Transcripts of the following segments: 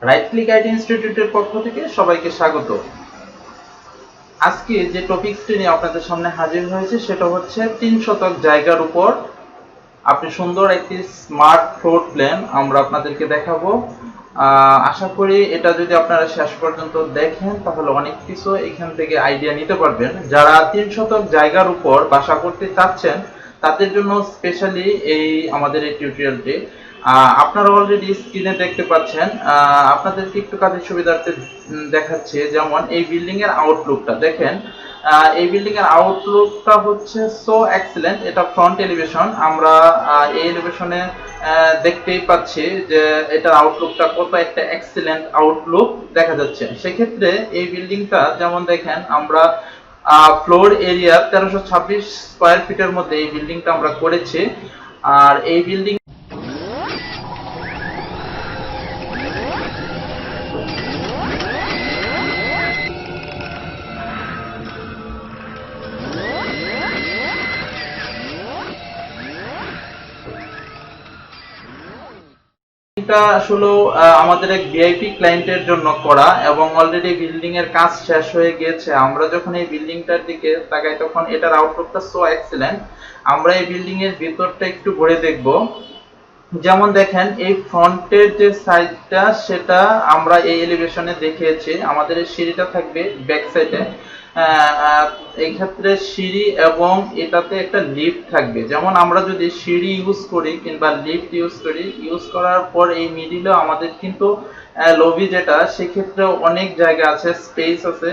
Right click IT ইনস্টিটিউটের পক্ষ থেকে সবাইকে স্বাগত। আজকে যে টপিকসটি নিয়ে আপনাদের সামনে হাজির হয়েছে সেটা হচ্ছে 3 শতক জায়গার উপর আপনি সুন্দর একটি স্মার্ট ফ্লোর প্ল্যান আমরা আপনাদেরকে দেখাবো। আশা করি এটা যদি আপনারা শেষ পর্যন্ত দেখেন তাহলে অনেক কিছু এখান থেকে আইডিয়া নিতে পারবেন। যারা 3 শতক জায়গার উপর বাসা করতে চাচ্ছেন তাদের জন্য স্পেশালি আমাদের এই টিউটোরিয়ালটি। আপনারা অলরেডি স্ক্রিনে দেখতে পাচ্ছেন। আপনাদেরকে একটু কাজের সুবিধার্থে দেখাচ্ছে, যেমন এই বিল্ডিং এর আউটলুকটা দেখেন। এই বিল্ডিং এর আউটলুকটা হচ্ছে সো এক্সিলেন্ট। এটা ফ্রন্ট এলিভেশন, আমরা এই এলিভেশনে দেখতেই পাচ্ছি যে এটার আউটলুকটা কত একটা এক্সিলেন্ট আউটলুক দেখা যাচ্ছে। সেক্ষেত্রে এই বিল্ডিংটা যেমন দেখেন, আমরা ফ্লোর এরিয়া 1326 স্কয়ার ফিটের মধ্যে এই বিল্ডিংটা আমরা করেছি। আর এই বিল্ডিং এটা আসলে আমাদের এক ভিআইপি ক্লায়েন্টের জন্য করা, এবং অলরেডি বিল্ডিং এর কাজ শেষ হয়ে গিয়েছে। আমরা যখন এই বিল্ডিংটার দিকে তাকাই তখন এটার আউটলুকটা সো এক্সিলেন্ট। আমরা এই বিল্ডিং এর ভিতরটা একটু ঘুরে দেখব। যেমন দেখেন, এই ফ্রন্টের যে সাইডটা সেটা আমরা এই এলিভেশনে দেখিয়েছি। আমাদের এই সিঁড়িটা থাকবে ব্যাক সাইডে। এই ক্ষেত্রে সিঁড়ি এবং এটাতে একটা লিফট থাকবে। যেমন আমরা যদি সিঁড়ি ইউজ করি কিংবা লিফট ইউজ করার পর এই মিডিলে আমাদের কিন্তু লবি যেটা, সেক্ষেত্রে অনেক জায়গা আছে, স্পেস আছে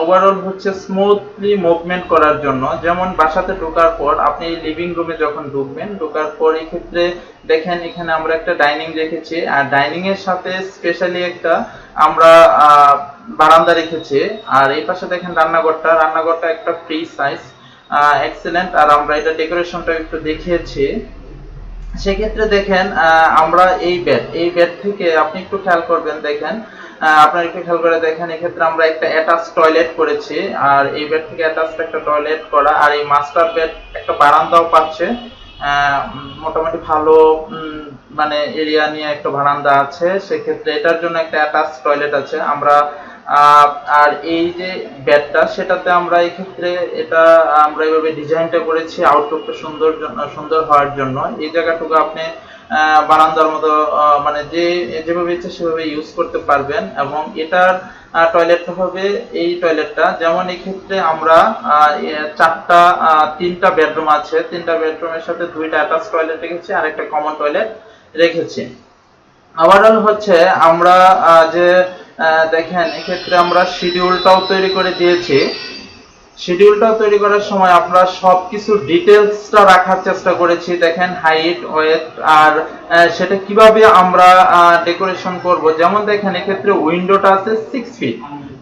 ওভারঅল হচ্ছে স্মুথলি মুভমেন্ট করার জন্য। যেমন বাসাতে ঢোকার পর আপনি এই লিভিং রুমে যখন ঢুকবেন, ঢোকার পর এই ক্ষেত্রে দেখেন এখানে আমরা একটা ডাইনিং রেখেছি, আর ডাইনিং এর সাথে স্পেশালি একটা আমরা বারান্দা রেখেছি। আর এই পাশে দেখেন রান্নাঘরটা একটা ফ্রি সাইজ, এক্সেলেন্ট। আর আমরা এটা ডেকোরেশনটা একটু দেখিয়েছি। সেক্ষেত্রে দেখেন আমরা এই বেড থেকে আপনি একটু খেয়াল করবেন, দেখেন আপনারা একটু খেয়াল করে দেখেন, এক্ষেত্রে আমরা একটা অ্যাটাচ টয়লেট করেছি। আর এই বেড থেকে অ্যাটাচ একটা টয়লেট করা, আর এই মাস্টার বেড একটা বারান্দাও পাচ্ছে। মোটামুটি ভালো মানে এরিয়া নিয়ে একটা বারান্দা আছে। সেক্ষেত্রে এটার জন্য একটা অ্যাটাচ টয়লেট আছে। আমরা আর এই যে বেডটা, সেটাতে আমরা এই ক্ষেত্রে এটা আমরা এইভাবে ডিজাইনটা করেছি আউটলুকটা সুন্দর হওয়ার জন্য। এই জায়গাটুকু আপনি বারান্দার মতো মানে যেভাবে ইচ্ছে সেভাবে ইউজ করতে পারবেন। এবং এটার টয়লেটটা হবে এই টয়লেটটা, যেমন এই ক্ষেত্রে আমরা তিনটা বেডরুম আছে, তিনটা বেডরুমের সাথে দুইটা অ্যাটাচ টয়লেট রেখেছি আর একটা কমন টয়লেট রেখেছি। ওভারঅল হচ্ছে আমরা যে দেখেন এক্ষেত্রে আমরা শিডিউলটাও তৈরি করে দিয়েছি। শিডিউলটাও তৈরি করার সময় আমরা সবকিছু ডিটেলসটা রাখার চেষ্টা করেছি। দেখেন হাইট, ওয়েট, আর সেটা কিভাবে আমরা ডেকোরেশন করব। যেমন দেখেন এক্ষেত্রে উইন্ডোটা আছে 6 ফিট।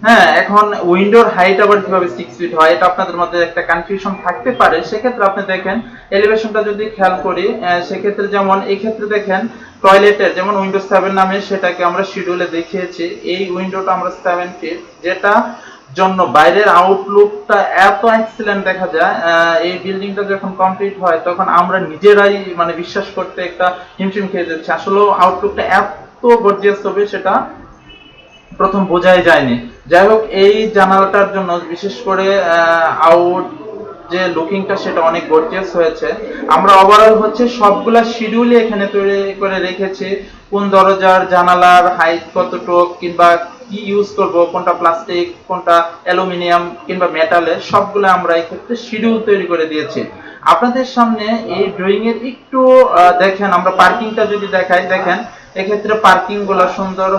হ্যাঁ, এখন উইন্ডোর হাইট আবার কিভাবে 6 ফিট হয় এটা আপনাদের মধ্যে একটা কনফিউশন থাকতে পারে। সেক্ষেত্রে আপনি দেখেন এলিভেশনটা যদি খেয়াল করি, সেক্ষেত্রে যেমন এই ক্ষেত্রে দেখেন টয়লেটের যেমন উইন্ডো 7 নামে সেটাকে আমরা শিডিউলে দেখিয়েছি। এই উইন্ডোটা আমরা 7 ফিট, যেটা জন্য বাইরের আউটলুকটা এত এক্সিলেন্ট দেখা যায়। এই বিল্ডিংটা যখন কমপ্লিট হয় তখন আমরা নিজেরাই মানে বিশ্বাস করতে একটা হিমশিম খেয়ে যাচ্ছি। আসলে আউটলুকটা এত গর্জিয়াস হবে সেটা প্রথম বোঝাই যায়নি। যাই হোক, এই জানালাটার জন্য বিশেষ করে আউট যে লুকিংটা সেটা অনেক গর্জিয়াস হয়েছে। আমরা ওভারঅল হচ্ছে সবগুলা শিডিউলই এখানে তৈরি করে রেখেছি। কোন দরজার জানালার হাইট কতটুক, কিংবা কি ইউজ করব, কোনটা প্লাস্টিক, কোনটা অ্যালুমিনিয়াম কিংবা মেটালের, সবগুলো আমরা এই ক্ষেত্রে শিডিউল তৈরি করে দিয়েছি। আপনাদের সামনে এই ড্রয়িং এর একটু দেখেন, আমরা পার্কিংটা যদি দেখাই, দেখেন এক্ষেত্রে পার্কিং গুলা সুন্দর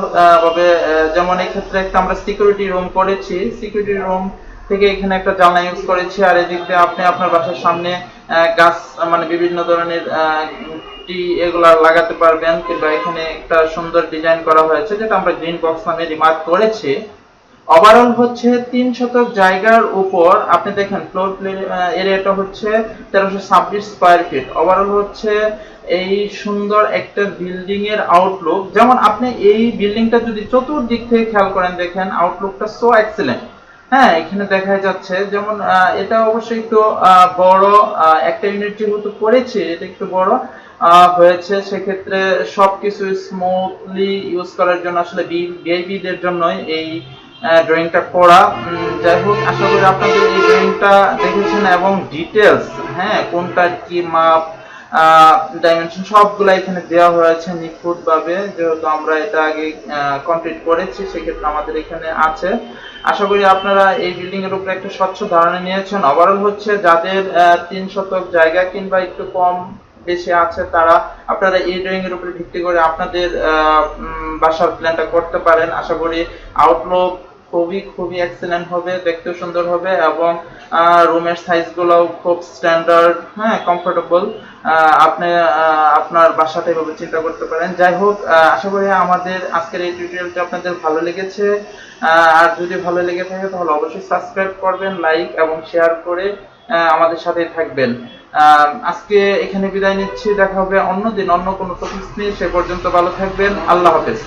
ভাবে, যেমন এই ক্ষেত্রে একটা আমরা সিকিউরিটি রুম করেছি। সিকিউরিটি রুম থেকে এখানে একটা জানলা ইউজ করেছি। আর এদিক দিয়ে আপনি আপনার বাসার সামনে গাছ মানে বিভিন্ন ধরনের এগুলা লাগাতে পারবেন, কিংবা এখানে একটা সুন্দর ডিজাইন করা হয়েছে যেটা আমরা গ্রিন বক্স নামে রিমার্ক করেছি। ওভারঅল হচ্ছে 3 শতক জায়গার উপর আপনি দেখেন ফ্লোর এরিয়াটা হচ্ছে 1326 স্কয়ার ফিট। ওভারঅল হচ্ছে এই সুন্দর একটা বিল্ডিং এর আউটলুক। যেমন আপনি এই বিল্ডিংটা যদি চতুর্দিক থেকে খেয়াল করেন, দেখেন আউটলুকটা সো এক্সিলেন্ট। হ্যাঁ, এখানে দেখা যাচ্ছে যেমন এটা অবশ্যই একটু বড়, একটা ইউনিট যেহেতু করেছি এটা একটু বড় হয়েছে, সেক্ষেত্রে সবকিছু স্মুথলি ইউজ করার জন্য আসলে ভিআইপি দের জন্যই এই ড্রয়িংটা করা। যাই হোক, আশা করি আপনাদের এই ড্রয়িংটা দেখেছেন এবং ডিটেলস, হ্যাঁ, কোনটার কি মাপ, ডাইমেনশন সবগুলা এখানে দেওয়া হয়েছে নিখুঁত ভাবে, যেহেতু আমরা এটা আগে কমপ্লিট করেছি সেক্ষেত্রে আমাদের এখানে আছে। আশা করি আপনারা এই বিল্ডিং এর উপরে একটা স্বচ্ছ ধারণা নিয়েছেন। ওভারঅল হচ্ছে যাদের 3 শতক জায়গা কিংবা একটু কম বেশি আছে, তারা আপনারা এই ড্রয়িং এর উপরে ভিত্তি করে আপনাদের বাসার প্ল্যানটা করতে পারেন। আশা করি আউটলুক খুবই খুবই এক্সেলেন্ট হবে, দেখতেও সুন্দর হবে এবং রুমের সাইজ গুলোও খুব স্ট্যান্ডার্ড, হ্যাঁ, কমফোর্টেবল। আপনি আপনার বাসাতে এভাবে চিন্তা করতে পারেন। যাই হোক, আশা করি আমাদের আজকের এই টিউটোরিয়ালটা আপনাদের ভালো লেগেছে। আর যদি ভালো লেগে থাকে তাহলে অবশ্যই সাবস্ক্রাইব করবেন, লাইক এবং শেয়ার করে আমাদের সাথে থাকবেন। আজকে এখানে বিদায় নিচ্ছি, দেখা হবে অন্য দিন অন্য কোনো টপিকস নিয়ে। সে পর্যন্ত ভালো থাকবেন, আল্লাহ হাফেজ।